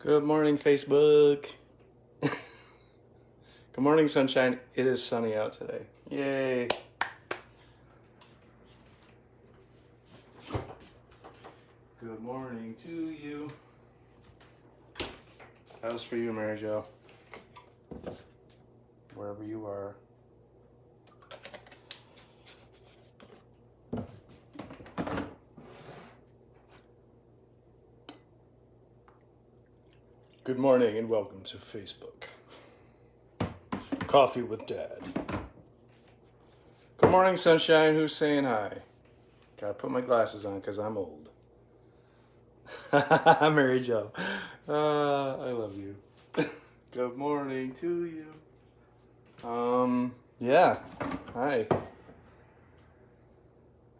Good morning, Facebook. Good morning, sunshine. It is sunny out today. Yay. Good morning to you. How's for you, Mary Jo? Wherever you are. Good morning and welcome to Facebook. Coffee with Dad. Good morning, sunshine. Who's saying hi? Gotta put my glasses on because I'm old. Mary Jo. I love you. Good morning to you. Yeah. Hi.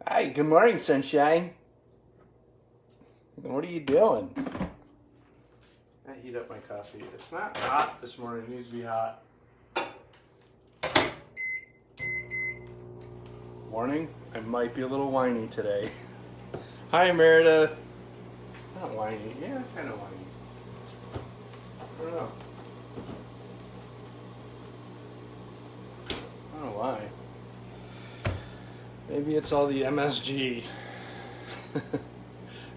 Hi, good morning, sunshine. What are you doing? I heat up my coffee. It's not hot this morning. It needs to be hot. Morning. I might be a little whiny today. Hi, Meredith. Not whiny. Yeah, kind of whiny. I don't know. I don't know why. Maybe it's all the MSG.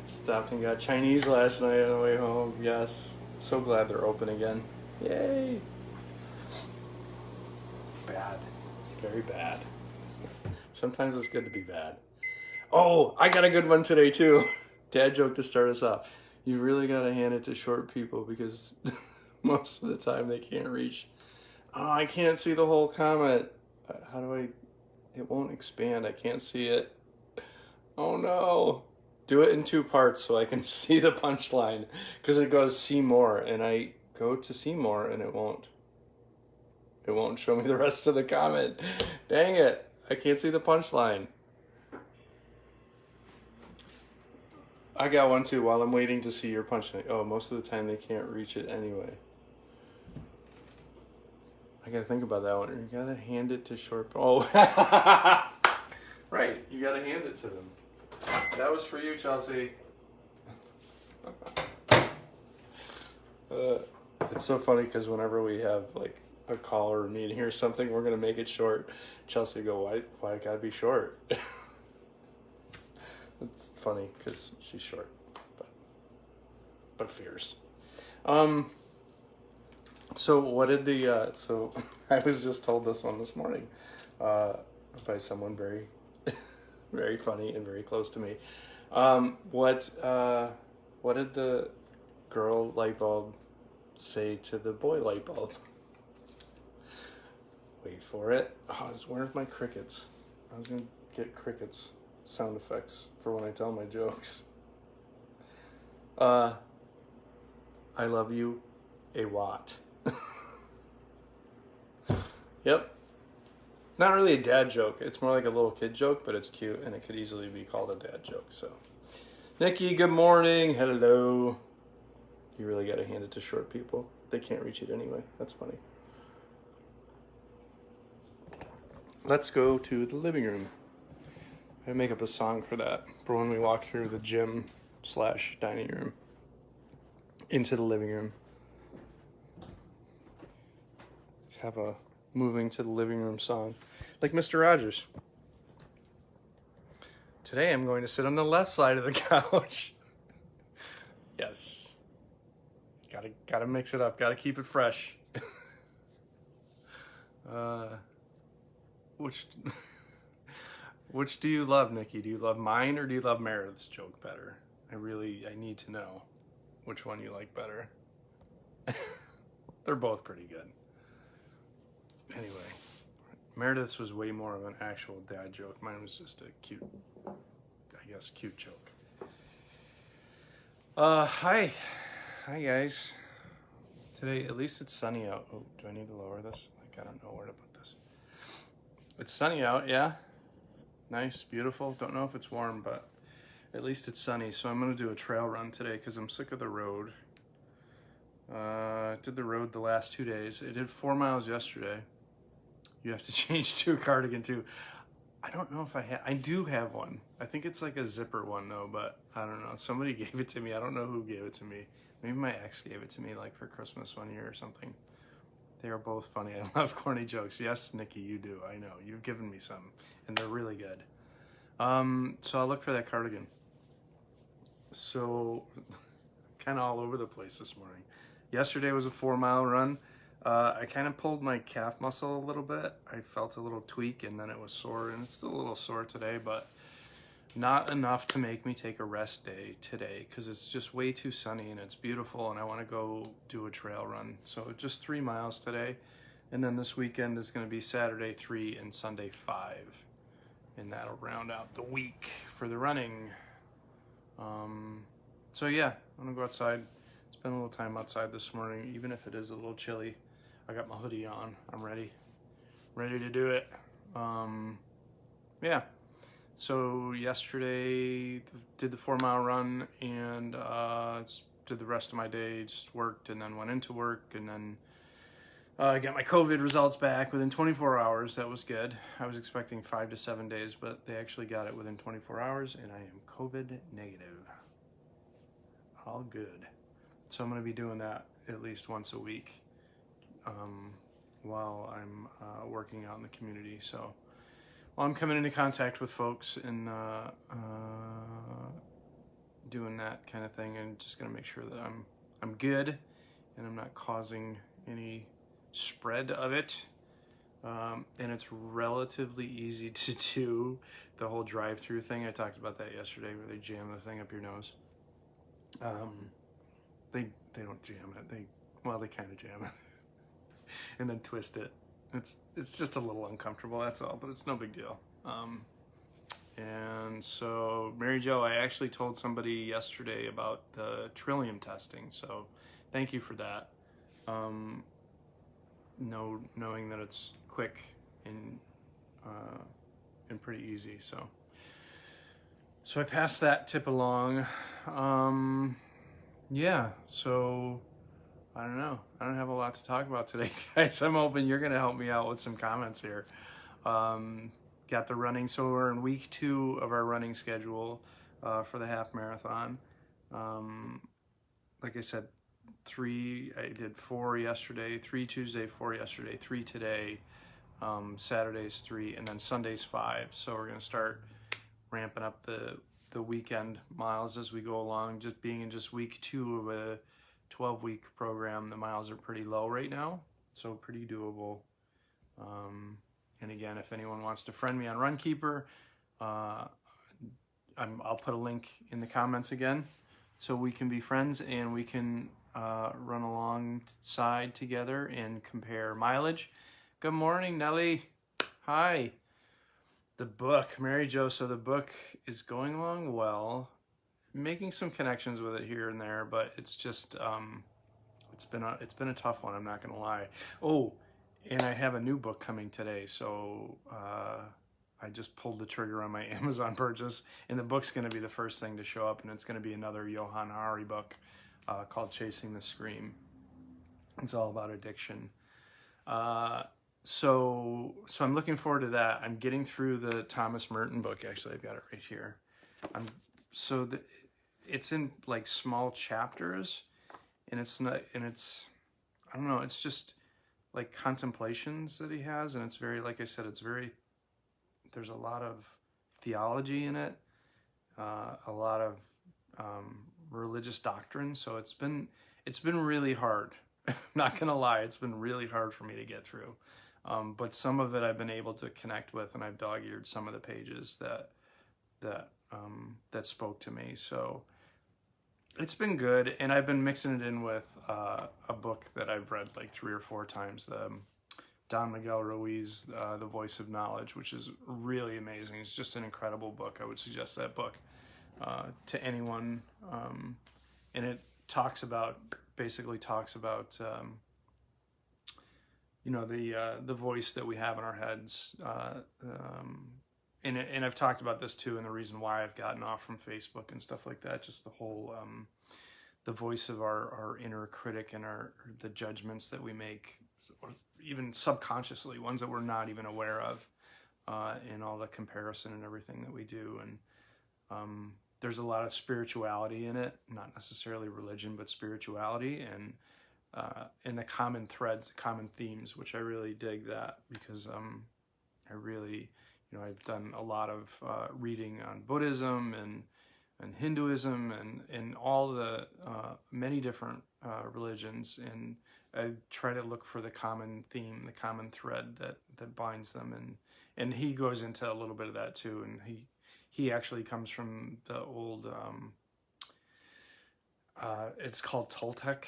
Stopped and got Chinese last night on the way home. Yes. So glad they're open again. Yay. Bad. Very bad. Sometimes it's good to be bad. Oh, I got a good one today too. Dad joke to start us off. You really gotta hand it to short people because most of the time they can't reach. Oh, I can't see the whole comment. How do I? It won't expand. I can't see it. Oh no. Do it in two parts so I can see the punchline. Because it goes see more and I go to see more and it won't show me the rest of the comment. Dang it. I can't see the punchline. I got one too while I'm waiting to see your punchline. Oh, most of the time they can't reach it anyway. I gotta think about that one. You gotta hand it to short. Oh, right. You gotta hand it to them. That was for you, Chelsea. It's so funny because whenever we have like a call or a meeting or something, we're gonna make it short. Chelsea go, why it gotta be short? It's funny because she's short, but fierce. So what did the so I was just told this one this morning by someone very very funny and very close to me. What did the girl light bulb say to the boy light bulb? Wait for it. Oh, where's my crickets? I was gonna get crickets sound effects for when I tell my jokes. I love you a lot. Yep. Not really a dad joke. It's more like a little kid joke, but it's cute and it could easily be called a dad joke. So, Nikki, good morning. Hello. You really got to hand it to short people. They can't reach it anyway. That's funny. Let's go to the living room. I make up a song for that, for when we walk through the gym/dining room into the living room. Let's have a moving to the living room song, like Mr. Rogers. Today I'm going to sit on the left side of the couch. Yes. Gotta mix it up. Gotta keep it fresh. Which do you love, Nikki? Do you love mine or do you love Meredith's joke better? I need to know which one you like better. They're both pretty good. Anyway, Meredith's was way more of an actual dad joke. Mine was just a cute joke. Hi guys. Today, at least it's sunny out. Oh, do I need to lower this? Like, I don't know where to put this. It's sunny out, yeah. Nice, beautiful. Don't know if it's warm, but at least it's sunny. So I'm gonna do a trail run today because I'm sick of the road. Did the road the last 2 days. I did 4 miles yesterday. You have to change to a cardigan too. I don't know if I do have one. I think it's like a zipper one though, but I don't know. Somebody gave it to me. I don't know who gave it to me. Maybe my ex gave it to me like for Christmas one year or something. They are both funny. I love corny jokes. Yes, Nikki, you do. I know. You've given me some, and they're really good. So I'll look for that cardigan. So, kind of all over the place this morning. Yesterday was a 4-mile run. I kind of pulled my calf muscle a little bit. I felt a little tweak, and then it was sore, and it's still a little sore today, but not enough to make me take a rest day today because it's just way too sunny and it's beautiful, and I want to go do a trail run. So just 3 miles today, and then this weekend is going to be Saturday 3 and Sunday 5, and that'll round out the week for the running. So yeah, I'm gonna go outside. Spend a little time outside this morning, even if it is a little chilly. I got my hoodie on. I'm ready to do it. Yeah. So yesterday did the 4-mile run, and did the rest of my day, just worked and then went into work, and then I got my COVID results back within 24 hours. That was good. I was expecting 5 to 7 days, but they actually got it within 24 hours, and I am COVID negative. All good. So I'm going to be doing that at least once a week while I'm working out in the community. So while I'm coming into contact with folks and doing that kind of thing, and just going to make sure that I'm good and I'm not causing any spread of it. And it's relatively easy to do the whole drive-through thing. I talked about that yesterday, where they jam the thing up your nose. They don't jam it. They kind of jam it and then twist it. It's just a little uncomfortable, that's all, but it's no big deal. And so Mary Jo, I actually told somebody yesterday about the trillium testing, so thank you for that. Knowing that it's quick and pretty easy, so I passed that tip along. Yeah, so I don't know. I don't have a lot to talk about today, guys. I'm hoping you're gonna help me out with some comments here. Got the running, so we're in week 2 of our running schedule for the half marathon. Like I said, I did 4 yesterday, 3 Tuesday, 4 yesterday, 3 today, Saturday's 3, and then Sunday's 5. So we're gonna start ramping up the weekend miles as we go along. Just being in just week 2 of a 12-week program, the miles are pretty low right now, so pretty doable. And again, if anyone wants to friend me on RunKeeper, I'll put a link in the comments again, so we can be friends and we can run alongside together and compare mileage. Good morning, Nelly. Hi. The book, Mary Jo, so the book is going along well. Making some connections with it here and there, but it's just it's been a tough one, I'm not gonna lie. Oh, and I have a new book coming today, so I just pulled the trigger on my Amazon purchase, and the book's gonna be the first thing to show up, and it's gonna be another Johann Hari book called Chasing the Scream. It's all about addiction. So I'm looking forward to that. I'm getting through the Thomas Merton book. Actually, I've got it right here. It's in like small chapters, and it's I don't know, it's just like contemplations that he has, and it's very, like I said, there's a lot of theology in it, a lot of religious doctrine. So it's been really hard. I'm not gonna lie, it's been really hard for me to get through. But some of it I've been able to connect with, and I've dog-eared some of the pages that spoke to me. So it's been good, and I've been mixing it in with a book that I've read like 3 or 4 times, Don Miguel Ruiz, The Voice of Knowledge, which is really amazing. It's just an incredible book. I would suggest that book to anyone, and it basically talks about the voice that we have in our heads, and I've talked about this too, and the reason why I've gotten off from Facebook and stuff like that. Just the whole the voice of our inner critic and the judgments that we make, or even subconsciously, ones that we're not even aware of. in all the comparison and everything that we do. And there's a lot of spirituality in it, not necessarily religion, but spirituality, and the common threads, the common themes, which I really dig that, because I really, I've done a lot of reading on Buddhism and Hinduism and all the many different religions, and I try to look for the common theme, the common thread that binds them, and he goes into a little bit of that too, and he actually comes from the old it's called Toltec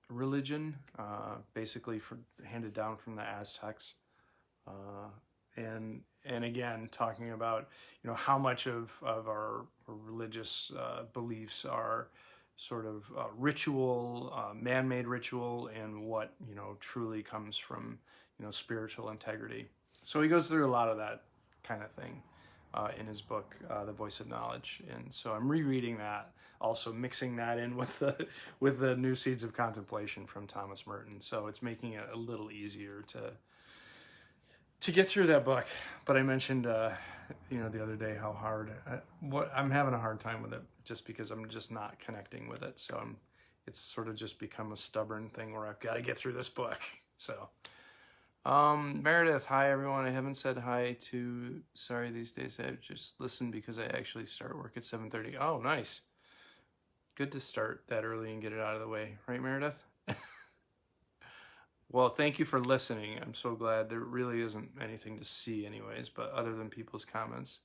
religion, basically handed down from the Aztecs, and again, talking about how much of our religious beliefs are sort of ritual, man-made ritual, and what truly comes from spiritual integrity. So he goes through a lot of that kind of thing in his book, The Voice of Knowledge, and so I'm rereading that, also mixing that in with the New Seeds of Contemplation from Thomas Merton. So it's making it a little easier to get through that book. But I mentioned the other day how hard I'm having a hard time with it, just because I'm just not connecting with it. So it's sort of just become a stubborn thing where I've got to get through this book. So Meredith, hi everyone. I haven't said hi to, sorry, these days I've just listened because I actually start work at 7:30. Oh, nice. Good to start that early and get it out of the way, right, Meredith? Well, thank you for listening. I'm so glad. There really isn't anything to see anyways, but other than people's comments.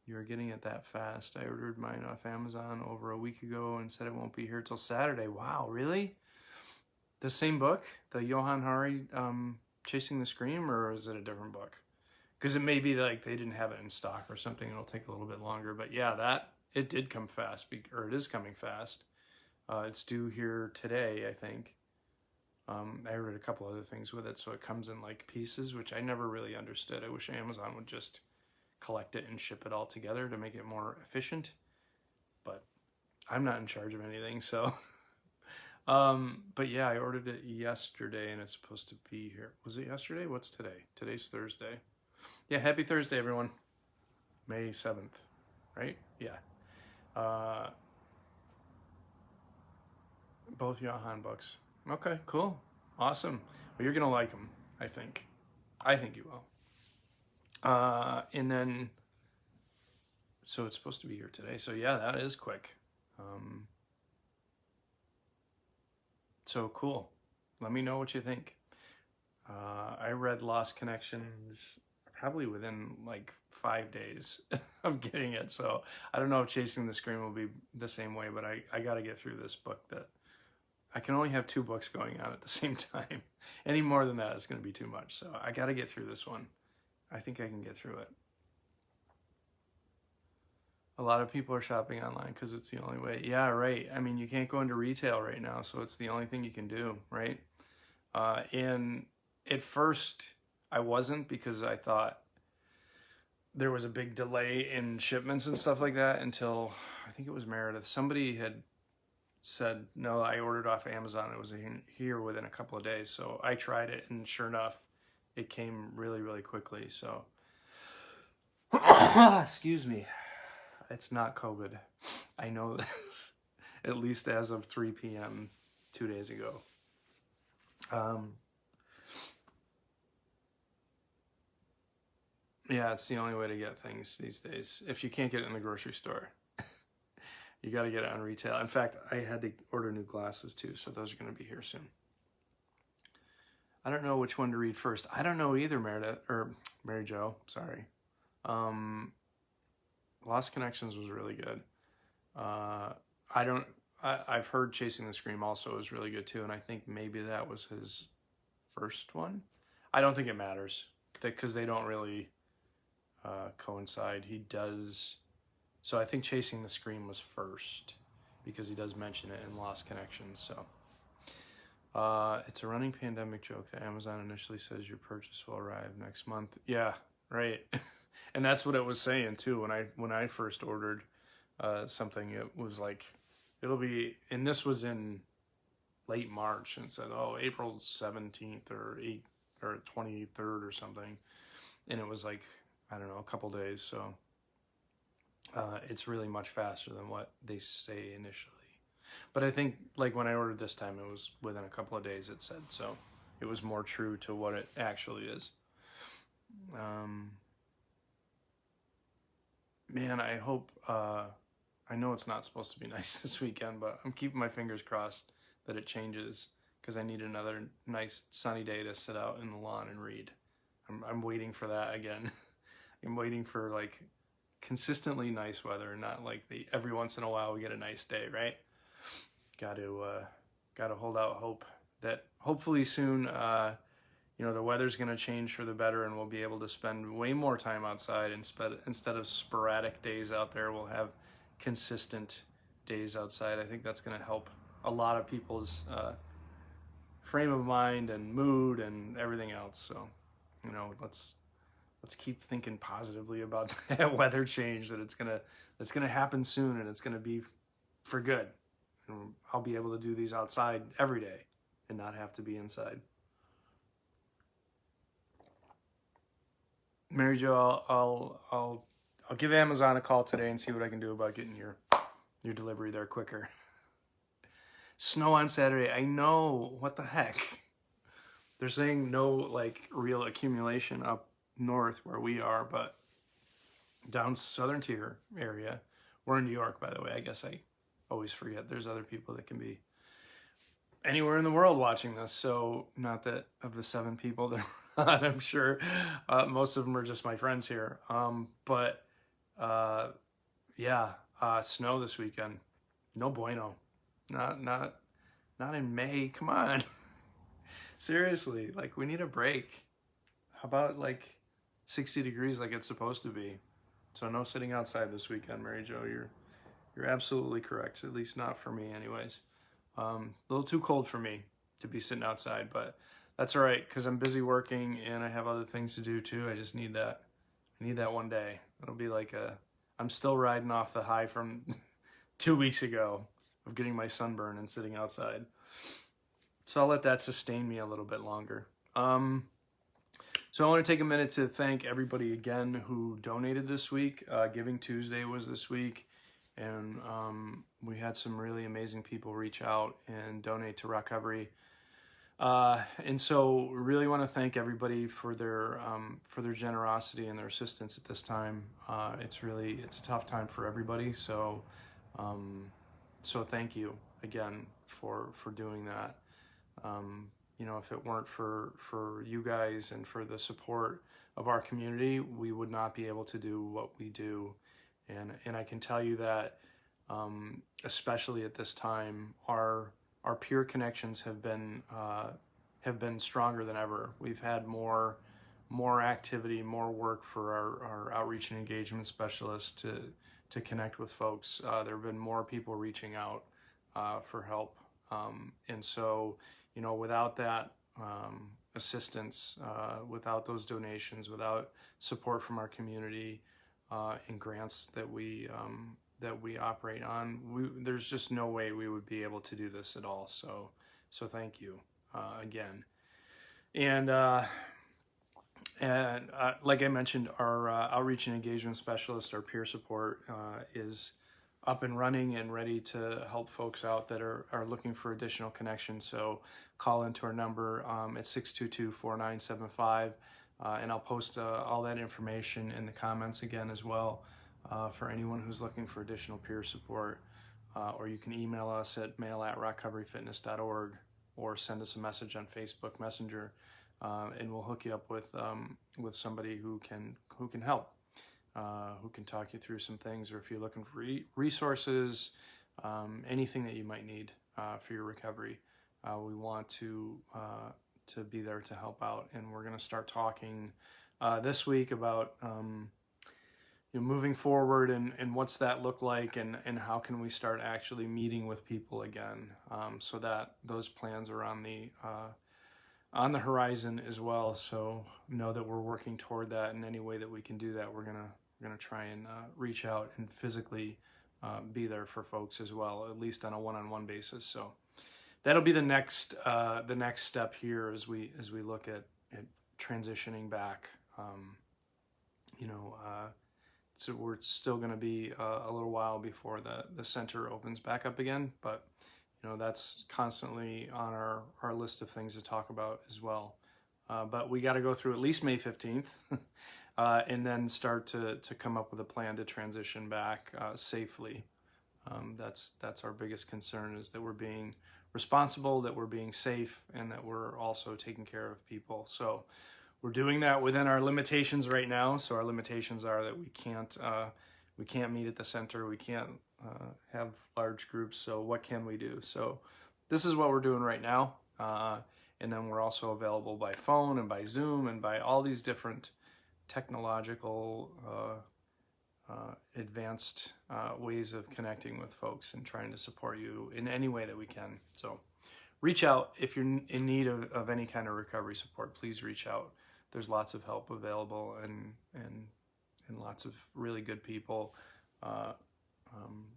You're getting it that fast. I ordered mine off Amazon over a week ago and said it won't be here till Saturday. Wow, really? The same book? The Johann Hari Chasing the Scream, or is it a different book? Because it may be like they didn't have it in stock or something. It'll take a little bit longer. But yeah, it did come fast, or it is coming fast. It's due here today, I think. I ordered a couple other things with it, so it comes in like pieces, which I never really understood. I wish Amazon would just collect it and ship it all together to make it more efficient. But I'm not in charge of anything, so... but yeah, I ordered it yesterday and it's supposed to be here. Was it yesterday? What's today? Today's Thursday. Yeah, happy Thursday, everyone. May 7th, right? Yeah. Both Johann books. Okay, cool. Awesome. Well, you're going to like them, I think. I think you will. And then, so it's supposed to be here today. So yeah, that is quick. So cool. Let me know what you think. I read Lost Connections probably within like 5 days of getting it. So I don't know if Chasing the Scream will be the same way, but I got to get through this book. That I can only have 2 books going on at the same time. Any more than that is going to be too much. So I got to get through this one. I think I can get through it. A lot of people are shopping online because it's the only way. Yeah, right. I mean, you can't go into retail right now, so it's the only thing you can do, right? And at first, I wasn't, because I thought there was a big delay in shipments and stuff like that until, I think it was Meredith. Somebody had said, no, I ordered off Amazon. It was here within a couple of days. So I tried it, and sure enough, it came really, really quickly. So, excuse me. It's not COVID. I know this, at least as of 3 p.m. 2 days ago. Yeah, it's the only way to get things these days. If you can't get it in the grocery store, you got to get it on retail. In fact, I had to order new glasses too, so those are going to be here soon. I don't know which one to read first. I don't know either, Meredith, or Mary Jo, sorry. Lost Connections was really good. I've heard Chasing the Scream also is really good too, and I think maybe that was his first one. I don't think it matters, because they don't really coincide. He does, so I think Chasing the Scream was first, because he does mention it in Lost Connections. So it's a running pandemic joke that Amazon initially says your purchase will arrive next month. Yeah, right. And that's what it was saying too. When I first ordered something, it was like, it'll be, and this was in late March, and it said, oh, April 17th or or 23rd or something, and it was like, I don't know, a couple days. So it's really much faster than what they say initially. But I think like when I ordered this time, it was within a couple of days, it said, so it was more true to what it actually is. Man, I hope, I know it's not supposed to be nice this weekend, but I'm keeping my fingers crossed that it changes, because I need another nice sunny day to sit out in the lawn and read. I'm waiting for that again. I'm waiting for like consistently nice weather, not like the every once in a while we get a nice day, right? Got to hold out hope that hopefully soon, the weather's going to change for the better, and we'll be able to spend way more time outside instead of sporadic days out there. We'll have consistent days outside. I think that's going to help a lot of people's frame of mind and mood and everything else. So, let's keep thinking positively about that weather change, that's gonna happen soon, and it's gonna be for good. And I'll be able to do these outside every day and not have to be inside. Mary Jo, I'll give Amazon a call today and see what I can do about getting your delivery there quicker. Snow on Saturday. I know. What the heck? They're saying no like real accumulation up north where we are, but down southern tier area. We're in New York, by the way. I guess I always forget there's other people that can be anywhere in the world watching this. So not that of the 7 people that are on, I'm sure most of them are just my friends here. Snow this weekend. No bueno. Not in May. Come on. Seriously, like we need a break. How about like 60 degrees like it's supposed to be? So no sitting outside this weekend, Mary Jo. You're absolutely correct. At least not for me, anyways. A little too cold for me to be sitting outside, but that's all right because I'm busy working and I have other things to do too. I just need that. I need that one day. It'll be like I'm still riding off the high from 2 weeks ago of getting my sunburn and sitting outside. So I'll let that sustain me a little bit longer. So I want to take a minute to thank everybody again who donated this week. Giving Tuesday was this week, and we had some really amazing people reach out and donate to ROCovery. And so really want to thank everybody for their generosity and their assistance at this time. It's a tough time for everybody. So thank you again for doing that. If it weren't for you guys and for the support of our community, we would not be able to do what we do. And I can tell you that, especially at this time, our peer connections have been stronger than ever. We've had more activity, more work for our outreach and engagement specialists to connect with folks. There have been more people reaching out for help. And so, without that assistance, without those donations, without support from our community and grants that we operate on, there's just no way we would be able to do this at all. So thank you again. And like I mentioned, our outreach and engagement specialist, our peer support, is up and running and ready to help folks out that are looking for additional connections. So call into our number at 622-4975, and I'll post all that information in the comments again as well for anyone who's looking for additional peer support. Or you can email us at mail@rockcoveryfitness.org or send us a message on Facebook Messenger, and we'll hook you up with somebody who can help. Who can talk you through some things, or if you're looking for resources, anything that you might need for your recovery. We want to be there to help out, and we're going to start talking this week about moving forward and what's that look like, and how can we start actually meeting with people again, so that those plans are on the horizon as well. So know that we're working toward that in any way that we can do that. We're gonna try and reach out and physically be there for folks as well, at least on a one-on-one basis. So that'll be the next step here as we look at transitioning back. So we're still going to be a little while before the center opens back up again, but that's constantly on our list of things to talk about as well. But we got to go through at least May 15th and then start to come up with a plan to transition back safely. That's our biggest concern, is that we're being responsible, that we're being safe, and that we're also taking care of people. So we're doing that within our limitations right now. So our limitations are that we can't meet at the center, we can't have large groups. So what can we do? So this is what we're doing right now. And then we're also available by phone and by Zoom and by all these different technological advanced ways of connecting with folks and trying to support you in any way that we can. So reach out if you're in need of any kind of recovery support. Please reach out. There's lots of help available and lots of really good people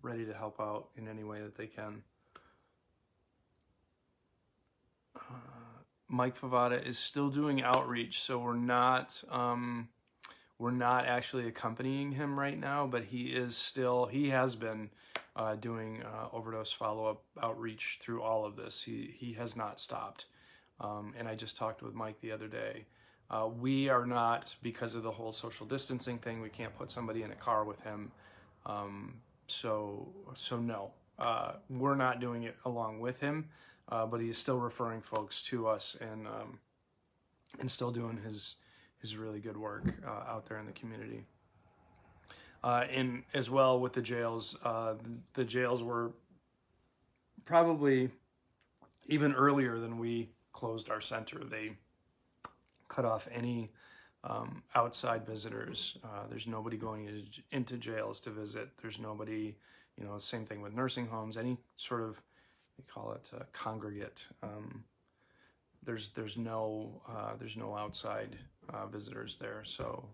ready to help out in any way that they can. Mike Favada is still doing outreach, so we're not actually accompanying him right now, but he has been doing overdose follow-up outreach through all of this. He has not stopped. And I just talked with Mike the other day. We are not, because of the whole social distancing thing, we can't put somebody in a car with him. So no, we're not doing it along with him, but he's still referring folks to us and still doing his really good work out there in the community. And as well with the jails were probably even earlier than we closed our center. They cut off any outside visitors. There's nobody going into jails to visit. There's nobody, same thing with nursing homes, any sort of, they call it congregate. There's no outside visitors there. So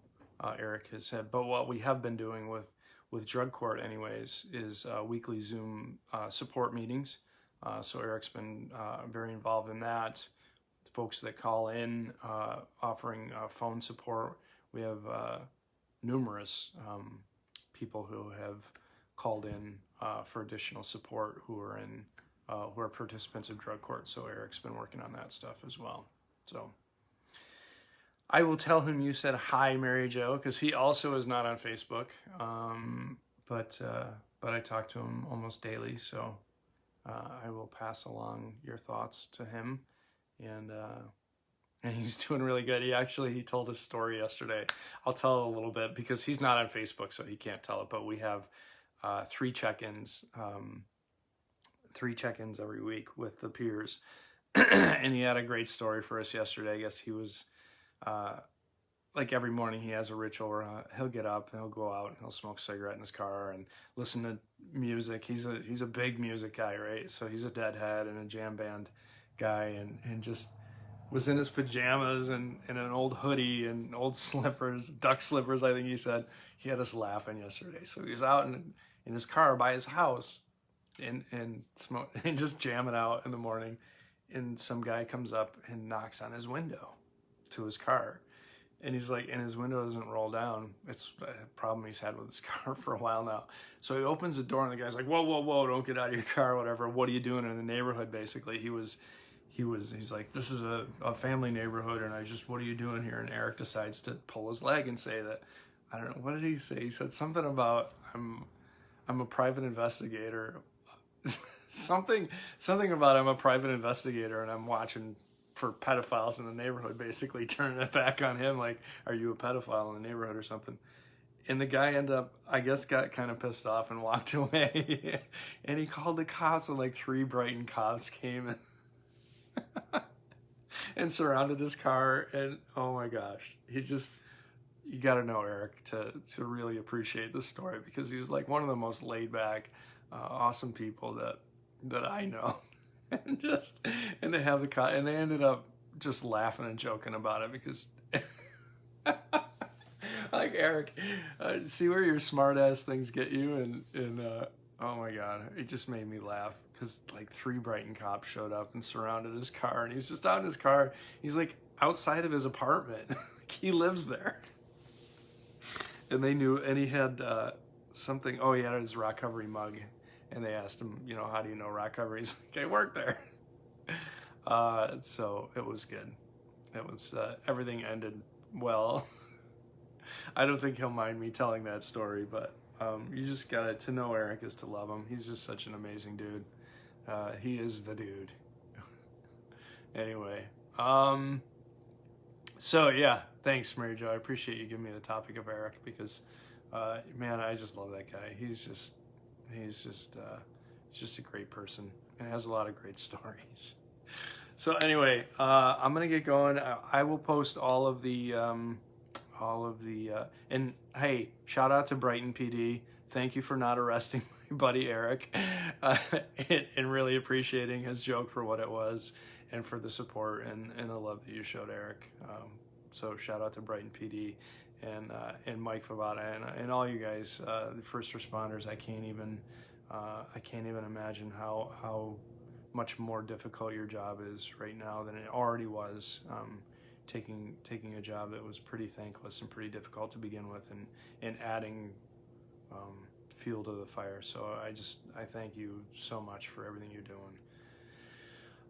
Eric has said, but what we have been doing with drug court anyways is weekly Zoom support meetings. So Eric's been very involved in that. Folks that call in, offering phone support. We have numerous people who have called in for additional support who are participants of drug court. So Eric's been working on that stuff as well. So I will tell him you said hi, Mary Jo, because he also is not on Facebook. But I talk to him almost daily, so I will pass along your thoughts to him. And he's doing really good. He told his story yesterday. I'll tell it a little bit because he's not on Facebook, so he can't tell it. But we have 3 check-ins every week with the peers. And he had a great story for us yesterday. I guess he was like every morning he has a ritual where he'll get up and he'll go out and he'll smoke a cigarette in his car and listen to music. He's a big music guy, right? So he's a Deadhead and a jam band guy, and just was in his pajamas and an old hoodie and old slippers, duck slippers, I think he said. He had us laughing yesterday. So he was out in his car by his house and just jamming out in the morning. And some guy comes up and knocks on his window to his car. And he's like, and his window doesn't roll down. It's a problem he's had with his car for a while now. So he opens the door and the guy's like, whoa, don't get out of your car, whatever. What are you doing in the neighborhood, basically? He's like, this is a family neighborhood, and what are you doing here? And Eric decides to pull his leg and say that, I don't know, what did he say? He said something about, I'm a private investigator. something about I'm a private investigator and I'm watching for pedophiles in the neighborhood, basically turning it back on him, like, are you a pedophile in the neighborhood or something? And the guy got kind of pissed off and walked away. And he called the cops, and like 3 Brighton cops came and and surrounded his car. And oh my gosh, you got to know Eric to really appreciate this story, because he's like one of the most laid back, awesome people that I know. and they have and they ended up just laughing and joking about it, because like, Eric, see where your smart ass things get you, and oh my god, it just made me laugh, because like 3 Brighton cops showed up and surrounded his car, and he was just out in his car. He's like, outside of his apartment. He lives there. And they knew, and he had something, oh, he had his ROCovery mug. And they asked him, you know, how do you know ROCovery? He's like, I work there. So it was good. It was, everything ended well. I don't think he'll mind me telling that story, but you just to know Eric is to love him. He's just such an amazing dude. He is the dude. Anyway, so yeah, thanks, Mary Jo. I appreciate you giving me the topic of Eric because, man, I just love that guy. He's just a great person and has a lot of great stories. So anyway, I'm gonna get going. I will post all of the, and hey, shout out to Brighton PD. Thank you for not arresting my buddy Eric, and really appreciating his joke for what it was, and for the support and the love that you showed Eric. So shout out to Brighton PD and Mike Favata and all you guys, the first responders. I can't even imagine how much more difficult your job is right now than it already was. Taking a job that was pretty thankless and pretty difficult to begin with, and adding fuel to the fire. So I thank you so much for everything you're doing,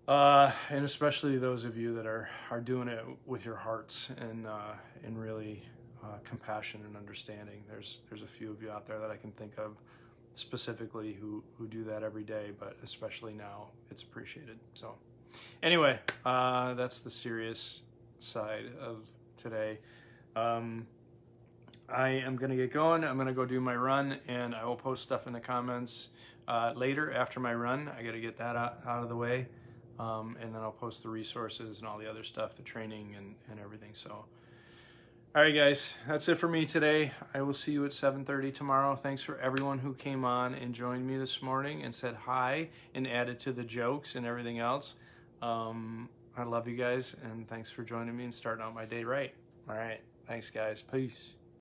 and especially those of you that are doing it with your hearts and really compassion and understanding. There's a few of you out there that I can think of specifically who do that every day, but especially now, it's appreciated. So anyway, that's the serious side of today. I am gonna get going. I'm gonna go do my run, and I will post stuff in the comments later after my run. I gotta get that out of the way, and then I'll post the resources and all the other stuff, the training and everything. So all right, guys, that's it for me today. I will see you at 7:30 tomorrow. Thanks for everyone who came on and joined me this morning and said hi and added to the jokes and everything else. I love you guys, and thanks for joining me and starting out my day right. All right, thanks, guys. Peace.